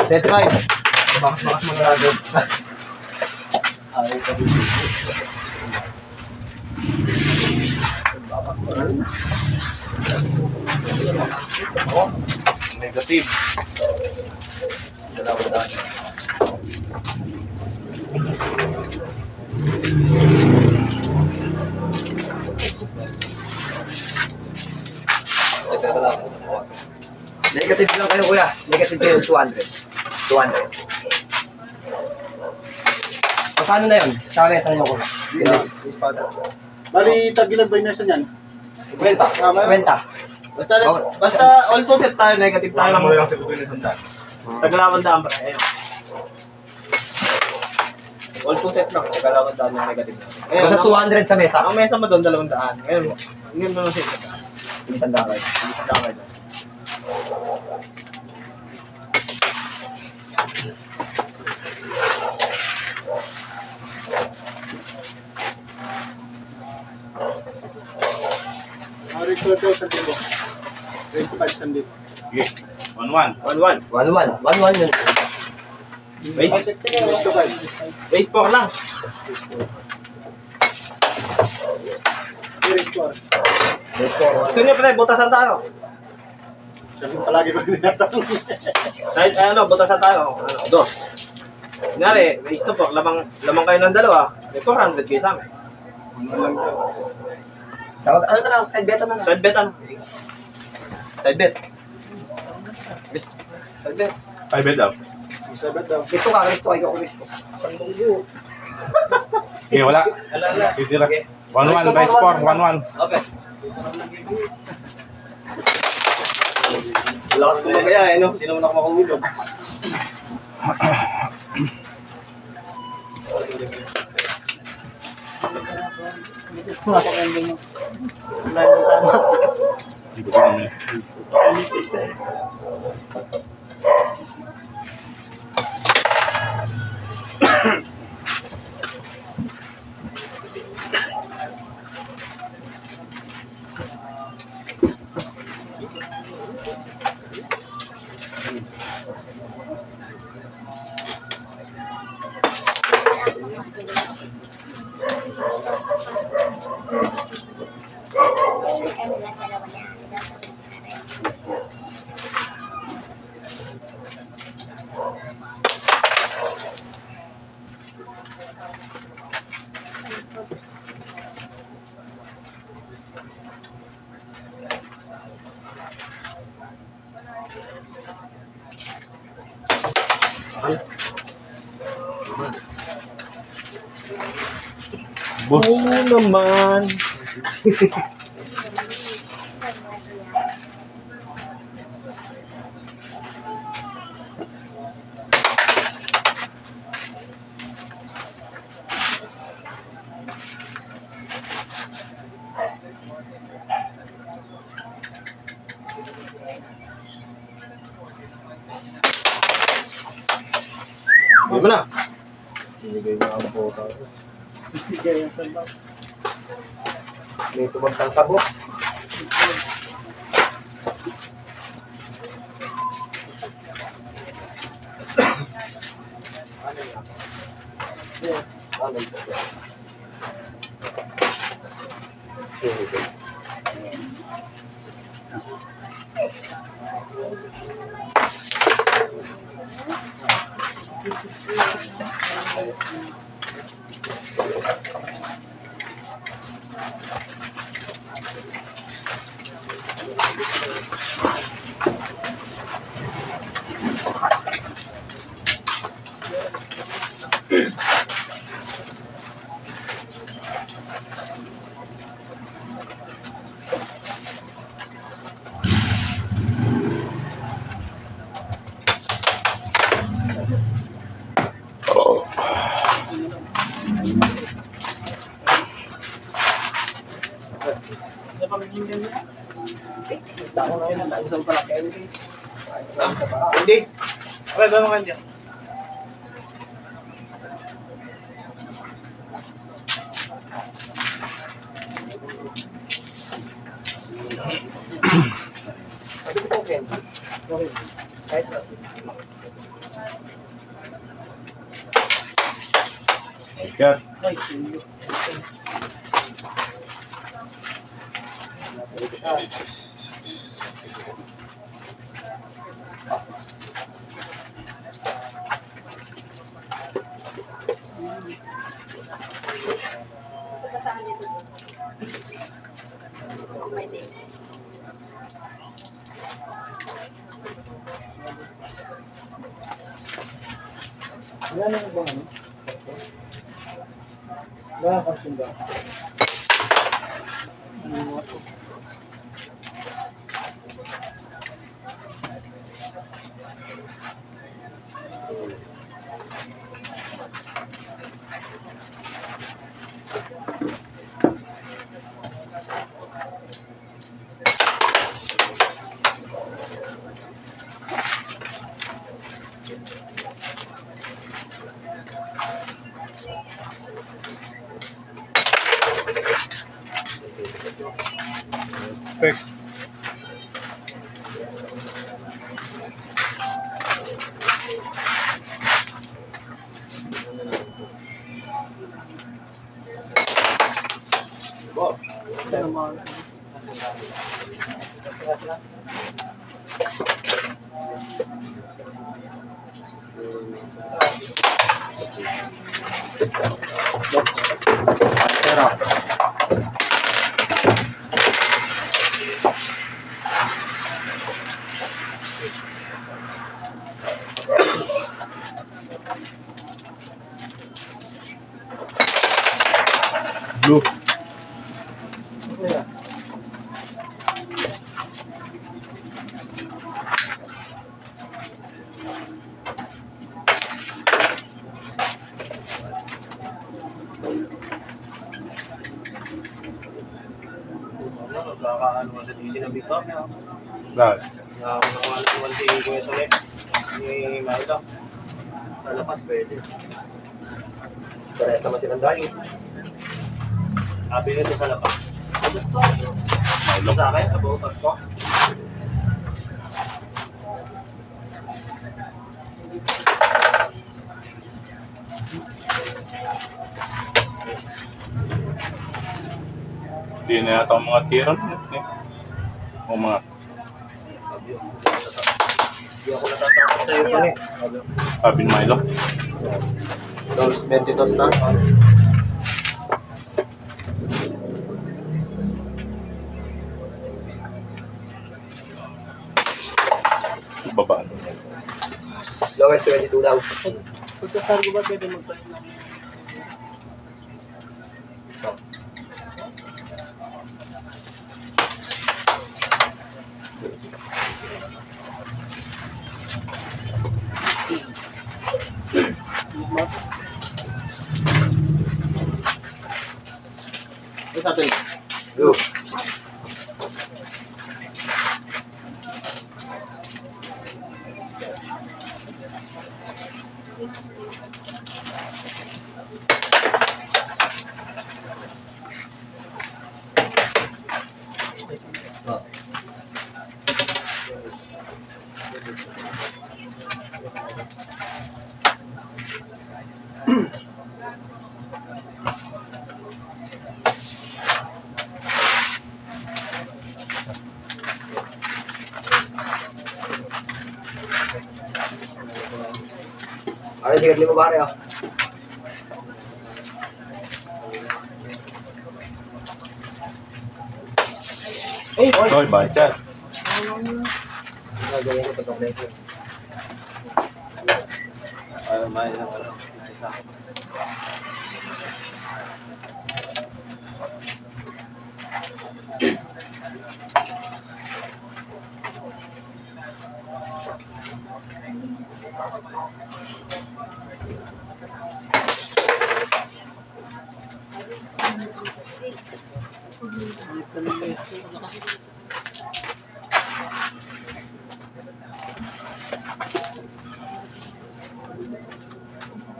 Set 5. Bakas mo na agad. Negative. Dalawa daan. Negative lang kayo kuya. Negative kayo 200. 200. Paano na yun? Sa mesa niyo ko. Bali, tagilan ba yung mesa niyan? 50. 50. Basta all to set tayo, negative tayo lang. Lang sa gusto ng sandal. Tagalawang daan pa. Ayun. All to set lang, tagalawang daan yung negative. Basta 200 sa mesa. Ang mesa mo doon, 200. Ngayon mo na set. Isang dakay. Isang dakay doon. Record daw sa tibo. 25 sandip. Okay. 1-1. 1-1. 1-1. 1-1 yun. Base 4 lang. Gusto niyo pre, butasan tayo. Sabi palagi ko tinatanong. Kahit butasan tayo. Dos. Kunyari, may stop po, lamang kayo ng dalawa, may 400 kayo sa amin. Ano na lang? Side bet na lang. Side bet ano? Side bet. Side bet. Side bet daw. Gusto ka, gusto kayo, gusto. Okay, wala. Titira. 1-1, base 4, 1-1. Okay. Lakas ko magaya eh, no? Hindi naman ako makahulog. Hindi ko alam eh. Boss. Oo naman. Hindi mo na. Binigay na ang bota. Sige, yung sandal. May tumagtang sabok. Ako na yun, nausap pala kayo. Hindi. Okay, gano'n ka dyan. Okay. Kahit na. Biker. Ay, sige. Wala na ba ano? Wala kang sunda. Perfect. Bo. Ito naman. Pero, blue. Nagkakaano nga sa DC ng Victor. Lahat. Nakakuha si Kuya Solet. Ni Maida. Sa lapas, pwede. Parehas naman silang dali. Sabi nito sa lapas. Gusto. Milo. Sa akin, sa butas ko. Hindi na yata ang mga tiran. O mga Hindi ako natatakot sa iyo pa eh. sabi ni Milo. Dos 22 na. Babaan. Lowest 22 daw. Pagkasargo ba pwede mag-try lang? Ano sa atin? Blue. Ano sigaret limo pare oh. Hoy, biker. Gagawin ko ito kompleto. Ayaw, may lang ano. Isa.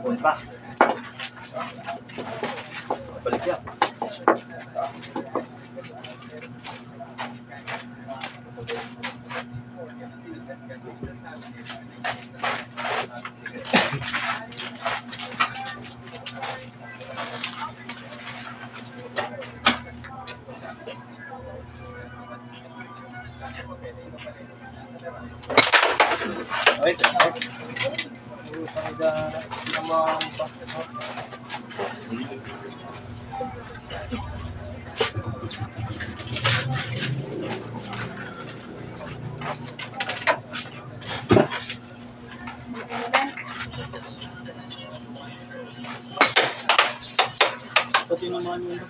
Buwan pa. Balik yan. Wait. Pati naman yun.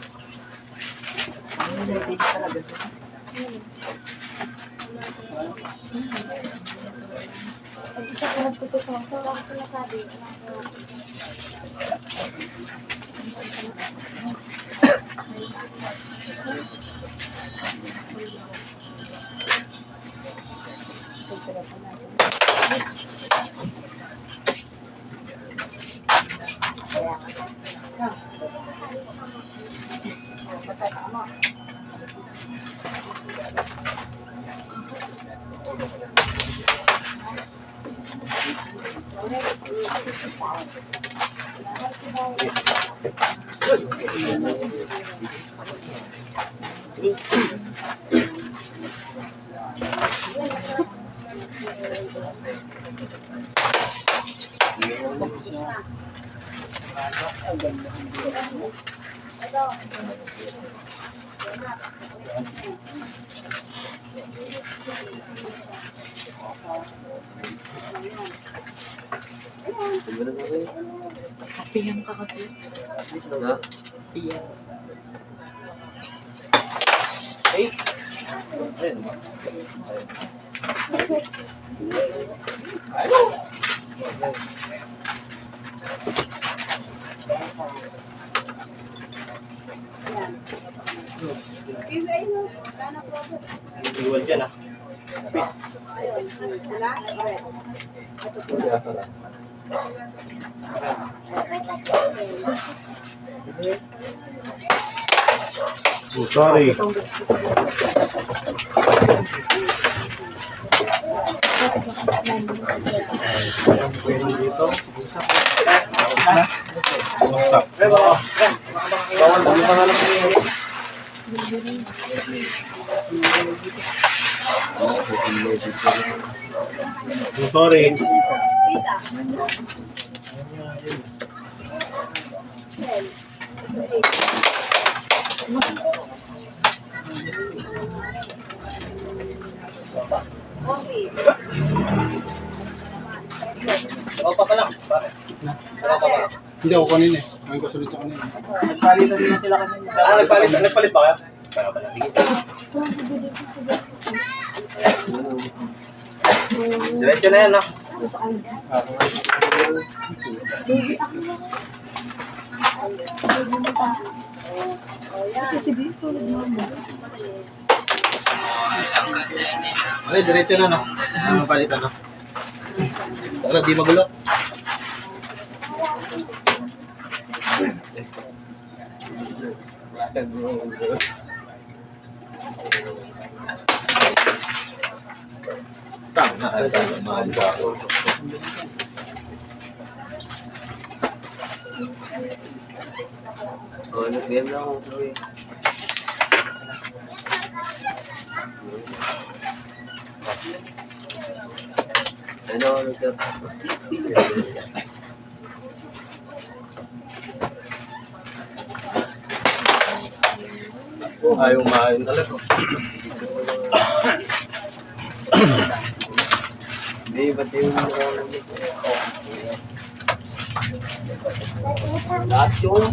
Piyang ka kasi. Na? Piyang. Hey. Ayun. Iwan dyan ah. Oh, sorry. Bumagsak. Bawal mo yung pangalan ko yun. Oh, sorry. Baba pa lang. Bakit? Baba pa lang. Hindi ako kanina eh. May kasunod sa kanina. Nagpalitan din sila kanina. Nagpalit ba kayo? Diretso na yan ah. Ay, diretso na no. Ang palitan no? Para di magulo. Tama na. Mahal ka. Oh, nag-game lang ako. Ano, nag- Ayaw maayos talaga. Hindi, ba't yung... Lahat yung...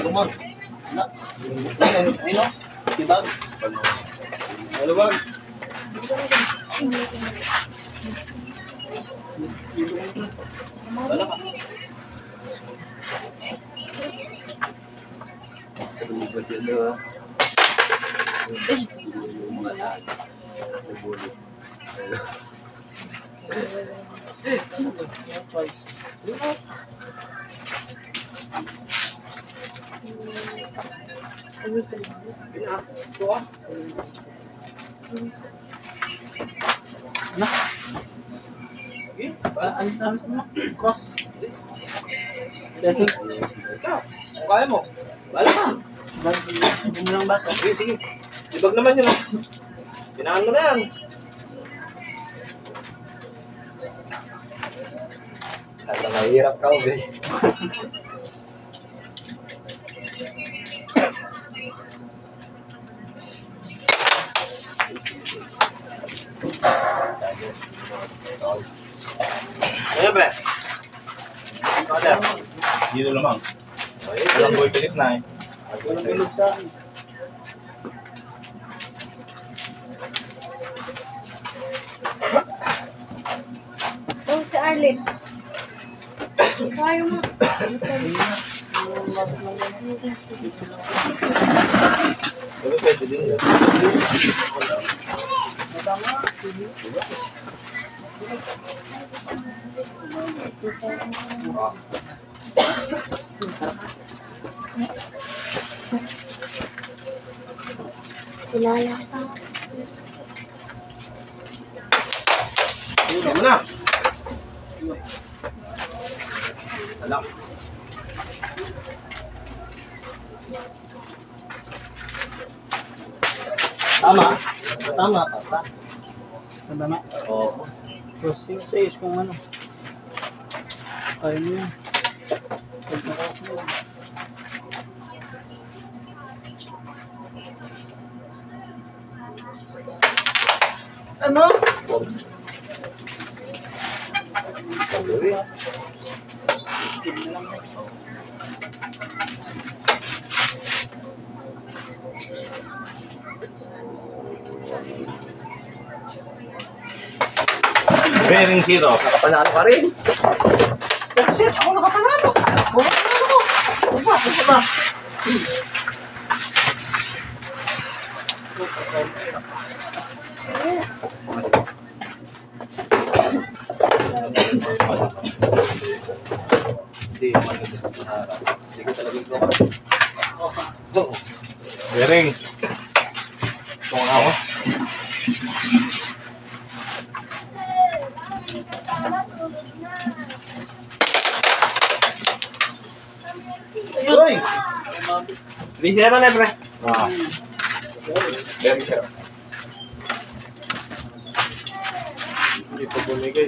Lumon. Ano? Diba? Ano ba? Wala ka. Tumigos yun, no? No choice. Ano? Cross. Kasi, Ikaw, kung kaya mo. Wala ka. hindi mo lang ba? Sige, sige. Libag naman yun. Tinaan mo na yan. Talagang mahirap ka, be. Ayan, pre. Ano? Dito lamang. Alam ko ipilit na eh. Walang ilog sa akin. Oh, si Arlene. Kaya mo. Ano pwede din yun? Kilala ka. Ayan mo na. Alam. Tama. Tama, papa. Tama. Oo. So, sayos kung ano. Kaya mo yan. Ano? Bearing zero. Nakapanalo ka rin. Kasi ako nakapanalo. Nakapanalo ko. Ano ba? Ano ba? Hindi, maganda sa harap. Hindi ko talaga ito. Bearing. Kung ako. Uy! Busy naman eh, pre. Ah. Very sure. Hindi pa bumigay.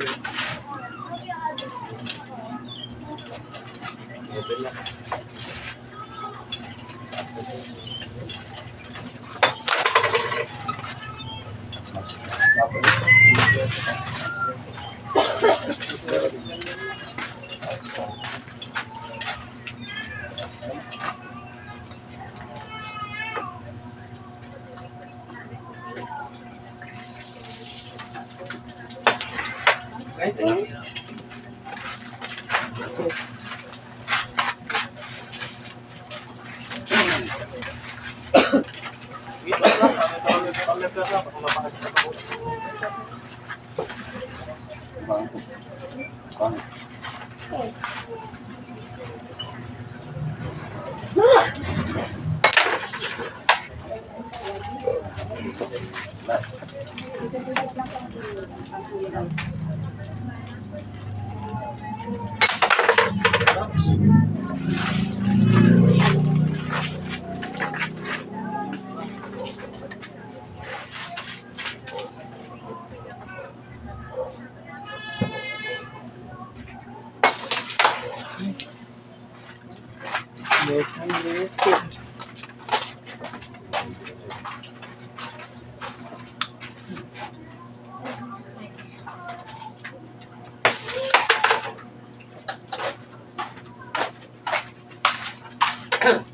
Ang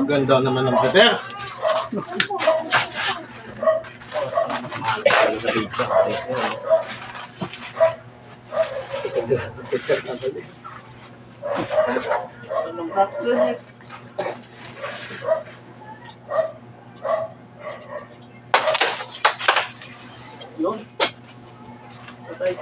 ganda naman ng prepare. Anong saksyones? Yun. Patay.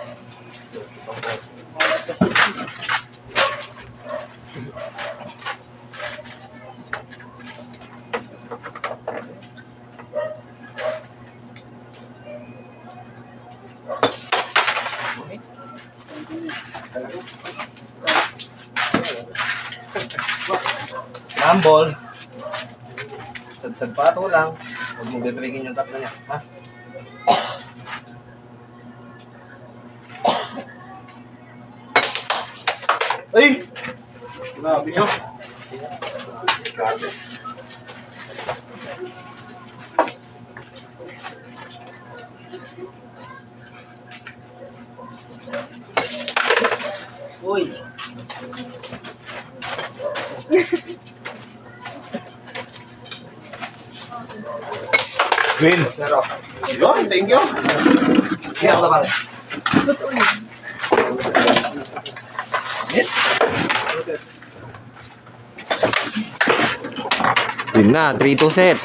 Rumble. Sad-sad pa ito lang. Huwag mong bibigin yung tatlo niya. Ha? Ay! Grabe nyo. Uy. Win. Yun, thank you. Kaya ako naman. Yun na, 3-2 set.